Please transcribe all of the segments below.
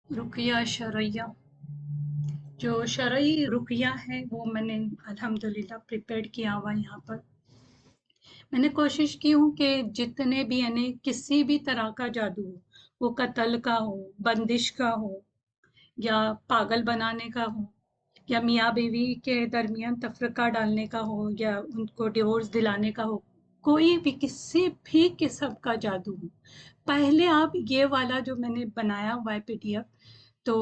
रुकिया शरैया। जो शरई रुकिया है वो मैंने अल्हम्दुलिल्लाह प्रिपेयर किया हुआ यहाँ पर। मैंने कोशिश की हूँ कि जितने भी यानी किसी भी तरह का जादू हो, वो कत्ल का हो, बंदिश का हो, या पागल बनाने का हो, या मियाँ बीवी के दरमियान तफरका डालने का हो, या उनको डिवोर्स दिलाने का हो, कोई भी किसी भी किस्म का जादू हो, पहले आप ये वाला जो मैंने बनाया हुआ है पीडीएफ, तो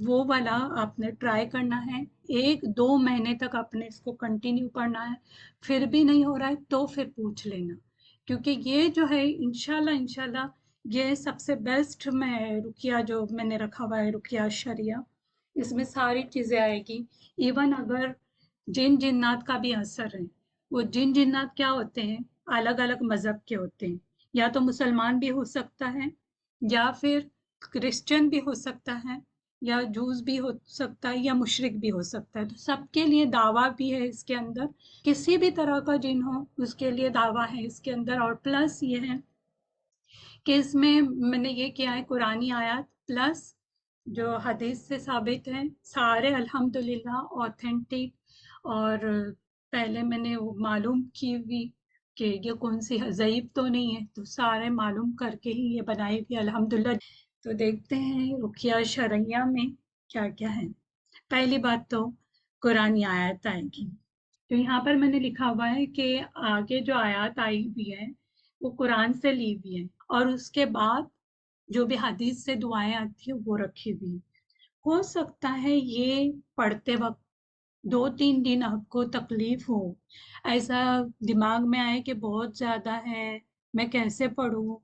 वो वाला आपने ट्राई करना है। 1-2 महीने तक आपने इसको कंटिन्यू करना है। फिर भी नहीं हो रहा है तो फिर पूछ लेना, क्योंकि ये जो है इंशाल्लाह इंशाल्लाह ये सबसे बेस्ट में रुकिया जो मैंने रखा हुआ है, रुकिया शरिया। इसमें सारी चीजें आएगी। इवन अगर जिन जिन्नात का भी असर है, वो जिन जिन्नात क्या होते हैं, अलग अलग मजहब के होते हैं। या तो मुसलमान भी हो सकता है, या फिर क्रिश्चियन भी हो सकता है, या जूस भी हो सकता है, या मुशरिक भी हो सकता है। तो सबके लिए दावा भी है इसके अंदर। किसी भी तरह का जिन हो उसके लिए दावा है इसके अंदर। और प्लस ये है कि इसमें मैंने ये किया है, कुरानी आयत प्लस जो हदीस से साबित है, सारे अल्हम्दुलिल्लाह ऑथेंटिक। और पहले मैंने वो मालूम की हुई कि ये कौन सी ज़ईफ तो नहीं है, तो सारे मालूम करके ही ये बनाई हुई अल्हम्दुलिल्लाह। तो देखते हैं रुकिया शरैया में क्या क्या है। पहली बात तो कुरानी आयत आएगी। तो यहाँ पर मैंने लिखा हुआ है कि आगे जो आयत आई हुई है वो कुरान से ली हुई है, और उसके बाद जो भी हदीस से दुआएं आती है वो रखी हुई है। हो सकता है ये पढ़ते वक्त 2-3 दिन आपको तकलीफ हो, ऐसा दिमाग में आए कि बहुत ज्यादा है, मैं कैसे पढूं।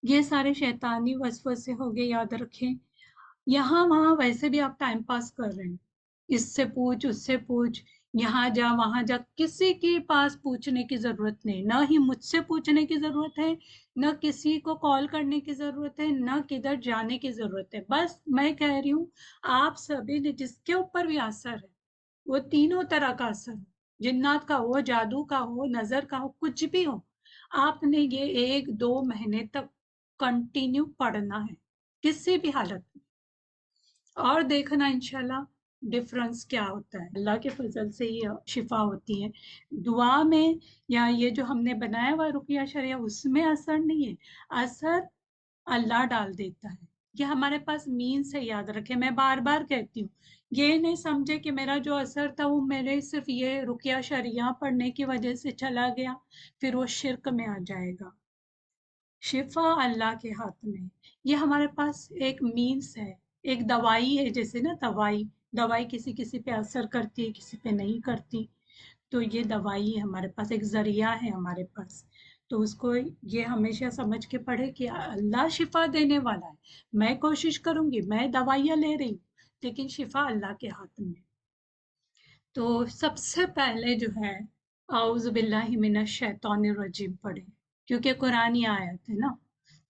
ये सारे शैतानी वसवसे हो गए, याद रखें। यहाँ वहाँ वैसे भी आप टाइम पास कर रहे हैं, इससे पूछ उससे पूछ, यहाँ जा वहां जा, किसी के पास पूछने की जरूरत नहीं, ना ही मुझसे पूछने की जरूरत है, न किसी को कॉल करने की जरूरत है, न किधर जाने की जरूरत है। बस मैं कह रही हूँ, आप सभी ने जिसके ऊपर भी असर है, वो तीनों तरह का असर हो, जिन्नात का हो, जादू का हो, नजर का हो, कुछ भी हो, आपने ये 1-2 महीने तक कंटिन्यू पढ़ना है, किसी भी हालत में। और देखना इंशाल्लाह डिफरेंस क्या होता है। अल्लाह के फजल से ही शिफा होती है। दुआ में या ये जो हमने बनाया हुआ रुकिया शरिया, उसमें असर नहीं है। असर अल्लाह डाल देता है। ये हमारे पास मीन्स है, याद रखें। मैं बार बार कहती हूँ, ये नहीं समझे कि मेरा जो असर था वो मेरे सिर्फ ये रुकिया शरिया पढ़ने की वजह से चला गया, फिर वो शिरक में आ जाएगा। शिफा अल्लाह के हाथ में। ये हमारे पास एक मीन्स है, एक दवाई है। जैसे ना दवाई, दवाई किसी किसी पे असर करती है, किसी पे नहीं करती। तो ये दवाई है हमारे पास, एक जरिया है हमारे पास। तो उसको ये हमेशा समझ के पढ़े कि अल्लाह शिफा देने वाला है। मैं कोशिश करूंगी, मैं दवाइयाँ ले रही हूँ, लेकिन शिफा अल्लाह के हाथ में। तो सबसे पहले जो है, औज़ु बिल्लाहि मिनश शैतानिर रजीम पढ़े, क्योंकि कुरान ही आयत है ना।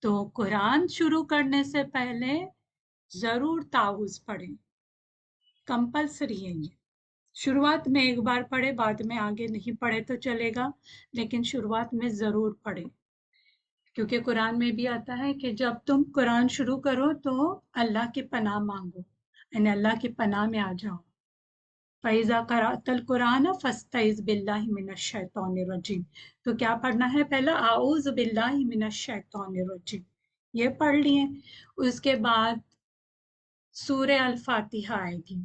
तो कुरान शुरू करने से पहले जरूर ताऊज़ पढ़े, कंपलसरी है ये। शुरुआत में एक बार पढ़े, बाद में आगे नहीं पढ़े तो चलेगा, लेकिन शुरुआत में जरूर पढ़े। क्योंकि कुरान में भी आता है कि जब तुम कुरान शुरू करो तो अल्लाह की पनाह मांगो, यानी अल्लाह की पनाह में आ जाओ। फ़ैज़ा क़रअतल कुरान फ़स्तइज़ बिल्लाहि मिनश शैतानिर रजीम। तो क्या पढ़ना है? पहला आऊज़ बिल्लाहि मिनश शैतानिर रजीम, ये पढ़ लिए। उसके बाद सूरह अल फातिहा आएगी।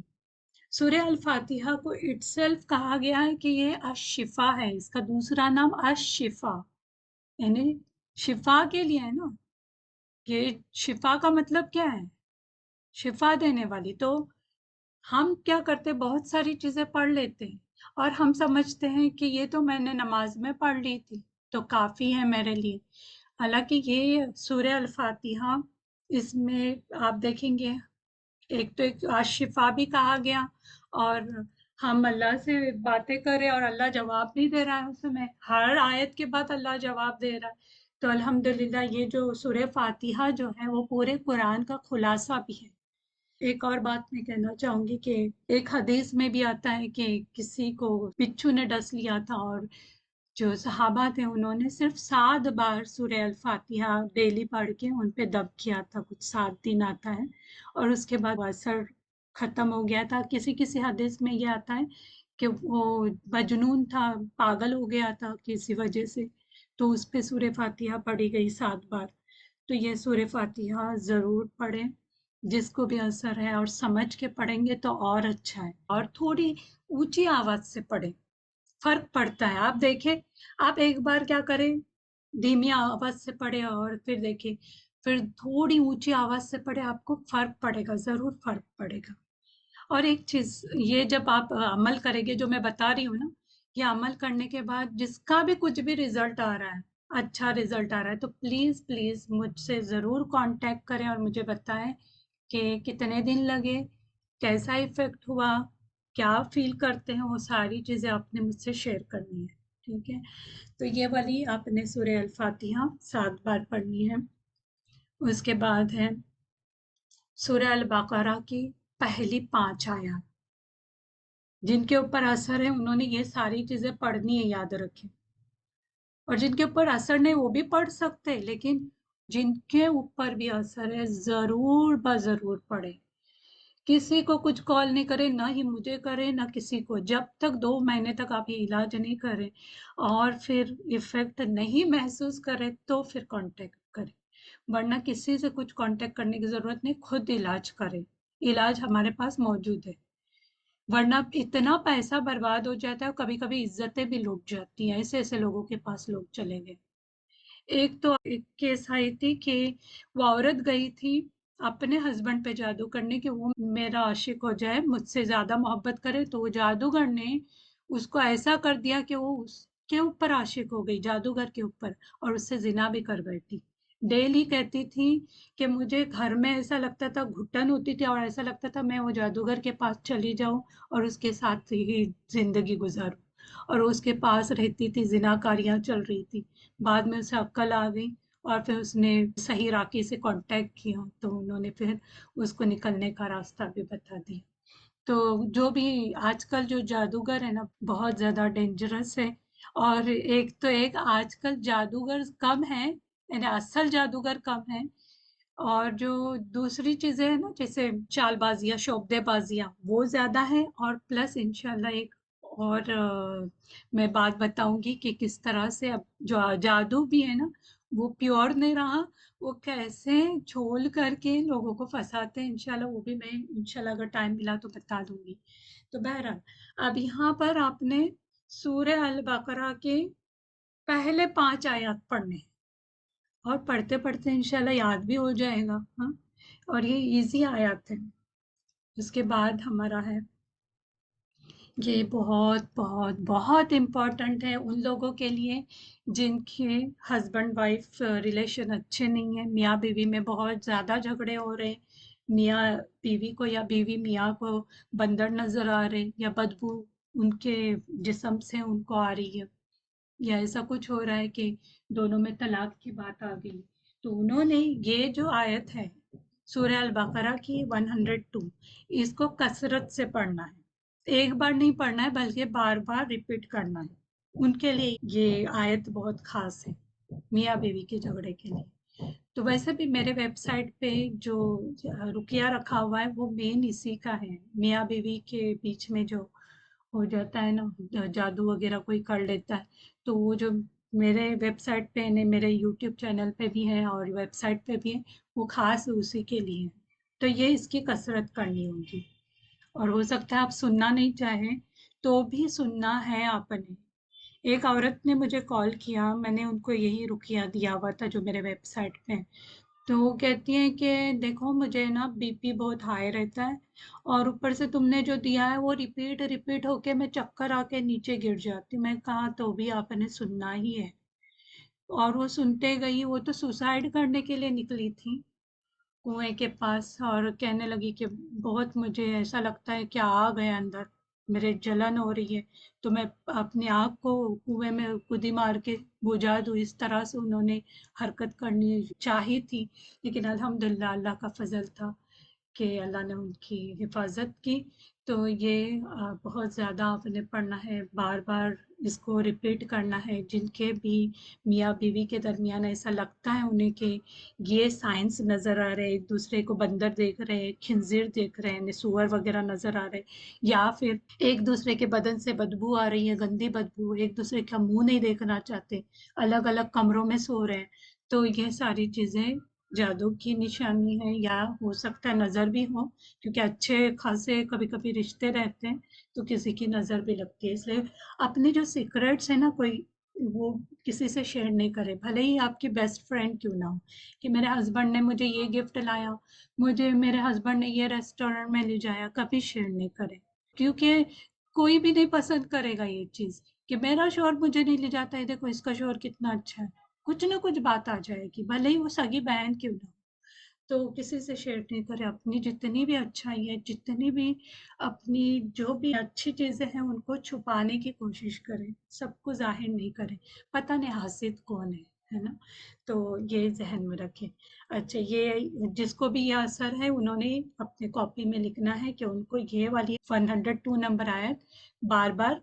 सूरह अल फातिहा को इटसेल्फ कहा गया है कि ये अशिफा है, इसका दूसरा नाम अशिफा, यानी शिफा के लिए है ना। ये शिफा का मतलब क्या है? शिफा देने वाली। तो हम क्या करते, बहुत सारी चीजें पढ़ लेते हैं और हम समझते हैं कि ये तो मैंने नमाज में पढ़ ली थी तो काफी है मेरे लिए। हालांकि ये सूरह अल फातिहा, इसमें आप देखेंगे एक तो एक शिफा भी कहा गया, और हम अल्लाह से बातें करें और अल्लाह जवाब नहीं दे रहा है उस समय, हर आयत के बाद अल्लाह जवाब दे रहा है। तो अल्हम्दुलिल्लाह ये जो सूरह फातिहा जो है वो पूरे कुरान का खुलासा भी है। एक और बात मैं कहना चाहूंगी कि एक हदीस में भी आता है कि किसी को बिच्छू ने डस लिया था, और जो सहाबा थे उन्होंने सिर्फ 7 बार सूरह अल फातिहा डेली पढ़ के उन पे दब किया था, कुछ 7 दिन आता है, और उसके बाद वो असर खत्म हो गया था। किसी किसी हदीस में ये आता है कि वो मजनून था, पागल हो गया था किसी वजह से, तो उस पे सूरह फातिहा पढ़ी गई 7 बार। तो ये सूरह फातिहा ज़रूर पढ़ें, जिसको भी असर है, और समझ के पढ़ेंगे तो और अच्छा है, और थोड़ी ऊंची आवाज से पढ़ें, फर्क पड़ता है। आप देखें, आप एक बार क्या करें, धीमी आवाज से पढ़े और फिर देखिए, फिर थोड़ी ऊंची आवाज से पढ़े, आपको फर्क पड़ेगा, जरूर फर्क पड़ेगा। और एक चीज, ये जब आप अमल करेंगे, जो मैं बता रही हूँ ना, ये अमल करने के बाद जिसका भी कुछ भी रिजल्ट आ रहा है, अच्छा रिजल्ट आ रहा है, तो प्लीज प्लीज मुझसे जरूर कांटेक्ट करें और मुझे बताएं कि कितने दिन लगे, कैसा इफेक्ट हुआ, क्या फील करते हैं, वो सारी चीजें आपने मुझसे शेयर करनी है। ठीक है, तो ये वाली आपने सूरह अल फातिहा 7 बार पढ़नी है। उसके बाद है सूरह अल बकरा की पहली 5 आयत। जिनके ऊपर असर है उन्होंने ये सारी चीजें पढ़नी है, याद रखें। और जिनके ऊपर असर नहीं वो भी पढ़ सकते हैं, लेकिन जिनके ऊपर भी असर है जरूर ब जरूर पढ़े। किसी को कुछ कॉल नहीं करे, ना ही मुझे करे, ना किसी को, जब तक 2 महीने तक आप ये इलाज नहीं करें और फिर इफेक्ट नहीं महसूस करें तो फिर कांटेक्ट करें, वरना किसी से कुछ कांटेक्ट करने की जरूरत नहीं, खुद इलाज करें। इलाज हमारे पास मौजूद है, वरना इतना पैसा बर्बाद हो जाता है, कभी कभी इज्जतें भी लूट जाती हैं, ऐसे ऐसे लोगों के पास लोग चले गए। एक तो एक केस आई थी कि वो औरत गई थी अपने हस्बैंड पे जादू करने, कि वो मेरा आशिक हो जाए, मुझसे ज्यादा मोहब्बत करे, तो वो जादूगर ने उसको ऐसा कर दिया कि वो उसके ऊपर आशिक हो गई, जादूगर के ऊपर, और उससे जिना भी कर बैठी। डेली कहती थी कि मुझे घर में ऐसा लगता था, घुटन होती थी, और ऐसा लगता था मैं वो जादूगर के पास चली जाऊं और उसके साथ ही जिंदगी गुजारूं, और उसके पास रहती थी, जिनाकारियां चल रही थी। बाद में उसे अक्ल आ गई, और फिर उसने सही राखी से कांटेक्ट किया, तो उन्होंने फिर उसको निकलने का रास्ता भी बता दिया। तो जो भी आजकल जो जादूगर है ना, बहुत ज्यादा डेंजरस है। और एक तो एक आजकल जादूगर कम है, यानी असल जादूगर कम है, और जो दूसरी चीजें हैं ना, जैसे चालबाजियां, शोबदेबाजियां, वो ज्यादा है। और प्लस इंशाल्लाह एक और मैं बात बताऊंगी कि किस तरह से अब जो जादू भी है ना, वो प्योर नहीं रहा, वो कैसे झोल करके लोगों को फंसाते हैं, इंशाल्लाह वो भी मैं इंशाल्लाह अगर टाइम मिला तो बता दूंगी। तो बहरहाल, अब यहाँ पर आपने सूरह अल बकरा के पहले 5 आयत पढ़ने हैं, और पढ़ते पढ़ते इंशाल्लाह याद भी हो जाएगा। हाँ, और ये इजी आयत है। उसके बाद हमारा है, ये बहुत बहुत बहुत इम्पोर्टेंट है उन लोगों के लिए जिनके हस्बैंड वाइफ रिलेशन अच्छे नहीं है, मियाँ बीवी में बहुत ज़्यादा झगड़े हो रहे हैं, मियाँ बीवी को या बीवी मियाँ को बंदर नजर आ रहे, या बदबू उनके जिस्म से उनको आ रही है, या ऐसा कुछ हो रहा है कि दोनों में तलाक की बात आ गई, तो उन्होंने ये जो आयत है सूरह अल बकरा की 102, इसको कसरत से पढ़ना है, एक बार नहीं पढ़ना है बल्कि बार बार रिपीट करना है। उनके लिए ये आयत बहुत खास है, मियाँ बीवी के झगड़े के लिए। तो वैसे भी मेरे वेबसाइट पे जो रुकिया रखा हुआ है वो मेन इसी का है, मियाँ बीवी के बीच में जो हो जाता है ना, जादू वगैरह कोई कर लेता है, तो वो जो मेरे वेबसाइट पे ने, मेरे यूट्यूब चैनल पे भी है और वेबसाइट पे भी है, वो खास उसी के लिए है। तो ये इसकी कसरत करनी होगी, और हो सकता है आप सुनना नहीं चाहें तो भी सुनना है आपने। एक औरत ने मुझे कॉल किया, मैंने उनको यही रुकिया दिया हुआ था जो मेरे वेबसाइट पे है, तो वो कहती हैं कि देखो मुझे ना बीपी बहुत हाई रहता है, और ऊपर से तुमने जो दिया है वो रिपीट रिपीट होके मैं चक्कर आके नीचे गिर जाती हूँ। मैं कहा तो भी आपने सुनना ही है, और वो सुनते गई, वो तो सुसाइड करने के लिए निकली थी कुएं के पास, और कहने लगी कि बहुत मुझे ऐसा लगता है कि आग है अंदर, मेरे जलन हो रही है, तो मैं अपनी आग को कुएं में कुदी मार के बुझा दूं, इस तरह से उन्होंने हरकत करनी चाही थी। लेकिन अल्हम्दुलिल्लाह अल्लाह का फजल था کہ अल्लाह ने उनकी हिफाजत की। तो ये बहुत ज़्यादा आपने पढ़ना है, बार बार इसको रिपीट करना है। जिनके भी मियाँ बीवी के दरमियान ऐसा लगता है उन्हें कि ये साइंस नज़र आ रहे हैं, एक दूसरे को बंदर देख रहे हैं, खिंजीर देख रहे हैं, सूअर वगैरह नज़र आ रहे हैं, या फिर एक दूसरे के बदन से बदबू आ रही है, गंदी बदबू, एक दूसरे का मुंह नहीं देखना चाहते, अलग अलग कमरों में सो रहे हैं, तो ये सारी चीज़ें जादू की निशानी है, या हो सकता है नज़र भी हो, क्योंकि अच्छे खासे कभी कभी रिश्ते रहते हैं तो किसी की नज़र भी लगती है। इसलिए अपने जो सीक्रेट्स है ना, कोई वो किसी से शेयर नहीं करे, भले ही आपकी बेस्ट फ्रेंड क्यों ना हो। कि मेरे हस्बैंड ने मुझे ये गिफ्ट लाया, मुझे मेरे हस्बैंड ने ये रेस्टोरेंट में ले जाया, कभी शेयर नहीं करे, क्योंकि कोई भी नहीं पसंद करेगा ये चीज कि मेरा शौहर मुझे नहीं ले जाता है, देखो इसका शौहर कितना अच्छा है। कुछ ना कुछ बात आ जाएगी, भले ही वो सगी बहन क्यों ना हो। तो किसी से शेयर नहीं करें, अपनी जितनी भी अच्छाई है, जितनी भी अपनी जो भी अच्छी चीजें हैं उनको छुपाने की कोशिश करें, सबको जाहिर नहीं करें। पता नहीं हासिद कौन है ना। तो ये जहन में रखें। अच्छा, ये जिसको भी ये असर है उन्होंने अपने कॉपी में लिखना है कि उनको ये वाली 102 नंबर आयत बार बार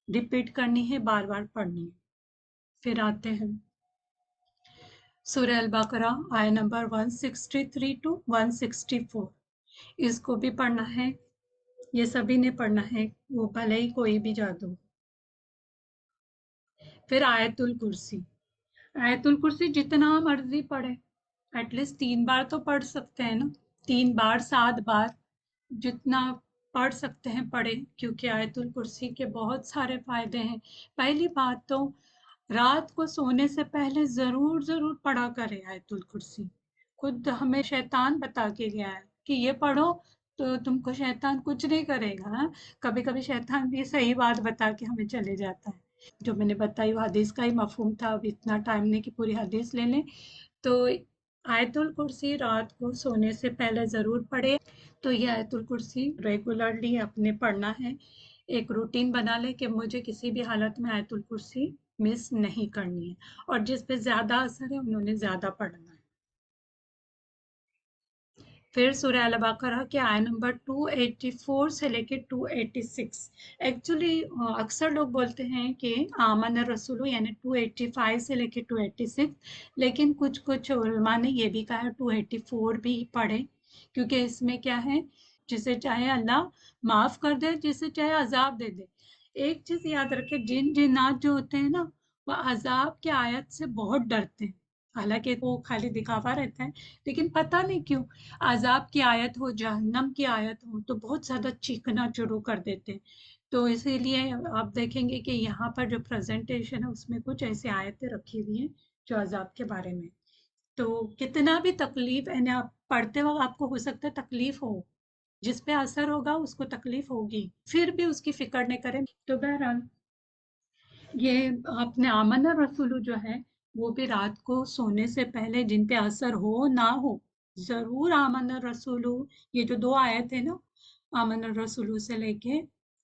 रिपीट करनी है, बार बार पढ़नी है। फिर आते हैं सूरह अल बकरा, आय नंबर 163 टू 164। इसको भी पढ़ना है, ये सभी ने पढ़ना है, वो भले ही कोई भी जादू। फिर आयतुल कुर्सी, आयतुल कुर्सी जितना मर्जी पढ़े, एटलीस्ट 3 बार तो पढ़ सकते हैं ना, 3 बार 7 बार, जितना पढ़ सकते हैं पढ़े, क्योंकि आयतुल कुर्सी के बहुत सारे फायदे हैं। पहली बात तो रात को सोने से पहले जरूर जरूर पढ़ा करें आयतुल कुर्सी। खुद हमें शैतान बता के गया है कि ये पढ़ो तो तुमको शैतान कुछ नहीं करेगा। हाँ? कभी कभी शैतान भी सही बात बता के हमें चले जाता है। जो मैंने बताई वो हदीस का ही मफहूम था, अब इतना टाइम नहीं कि पूरी हदीस ले लें। तो आयतुल कुर्सी रात को सोने से पहले ज़रूर पढ़े। तो ये आयतुल कुर्सी रेगुलरली अपने पढ़ना है, एक रूटीन बना ले कि मुझे किसी भी हालत में आयतुल कुर्सी मिस नहीं करनी है, और जिस पे ज़्यादा असर है उन्होंने ज़्यादा पढ़ना है। फिर सूरह अल बकरा के आय नंबर 284 से लेके 286। एक्चुअली अक्सर लोग बोलते हैं कि आमन रसूलु यानी 285 से लेके 286, लेकिन कुछ कुछ उलमा ने ये भी कहा है 284 भी पढ़े, क्योंकि इसमें क्या है, जिसे चाहे अल्लाह माफ कर दे, जिसे चाहे अजाब दे दे। एक चीज याद रखे, जिन जिन्नात जो होते हैं ना, वह अजाब की आयत से बहुत डरते हैं। हालांकि वो खाली दिखावा रहता है, लेकिन पता नहीं क्यों अजाब की आयत हो, जहन्नम की आयत हो, तो बहुत ज्यादा चीखना शुरू कर देते हैं। तो इसीलिए आप देखेंगे कि यहाँ पर जो प्रेजेंटेशन है उसमें कुछ ऐसी आयतें रखी हुई हैं जो अजाब के बारे में। तो कितना भी तकलीफ यानी आप पढ़ते वक्त आपको हो सकता है तकलीफ हो, जिस पे असर होगा उसको तकलीफ होगी, फिर भी उसकी फिक्र नहीं करें। तो बहरहाल ये अपने आमना रसूलू जो है वो भी रात को सोने से पहले, जिन पे असर हो ना हो, जरूर आमना रसूलू, ये जो 2 आयत है ना, आमना रसूलू से लेके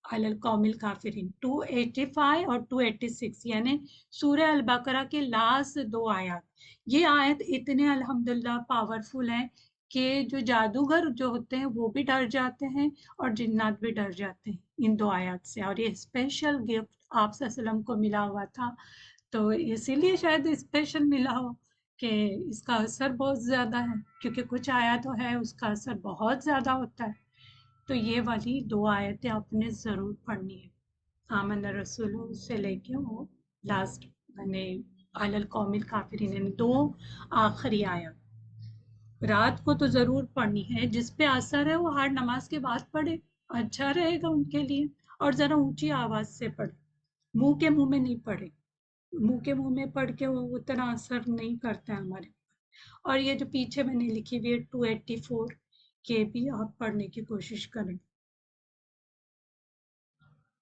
अलल कौमिल काफिरिन 285 और 286, यानी सूरह अल बकरा के लास्ट 2 आयत, ये आयत इतने अल्हम्दुलिल्लाह पावरफुल हैं कि जो जादूगर जो होते हैं वो भी डर जाते हैं और जिन्नात भी डर जाते हैं इन 2 आयत से। और ये स्पेशल गिफ्ट आप सल्लम को मिला हुआ था, तो इसीलिए शायद स्पेशल मिला हो कि इसका असर बहुत ज्यादा है, क्योंकि कुछ आयत तो है उसका असर बहुत ज्यादा होता है। तो ये वाली 2 आयतें आपने जरूर पढ़नी है, आमन रसूल से लेके वो लास्ट मैंने अलल कौमिल काफिरीन, यानी 2 आखिरी आयत रात को तो जरूर पढ़नी है। जिस पे असर है वो हर नमाज के बाद पढ़े, अच्छा रहेगा उनके लिए। और जरा ऊंची आवाज से पढ़े, मुंह के मुंह में नहीं पढ़े, मुंह के मुंह में पढ़ के वो उतना असर नहीं करता है हमारे। और ये जो पीछे मैंने लिखी हुई है 284 के भी आप पढ़ने की कोशिश करें।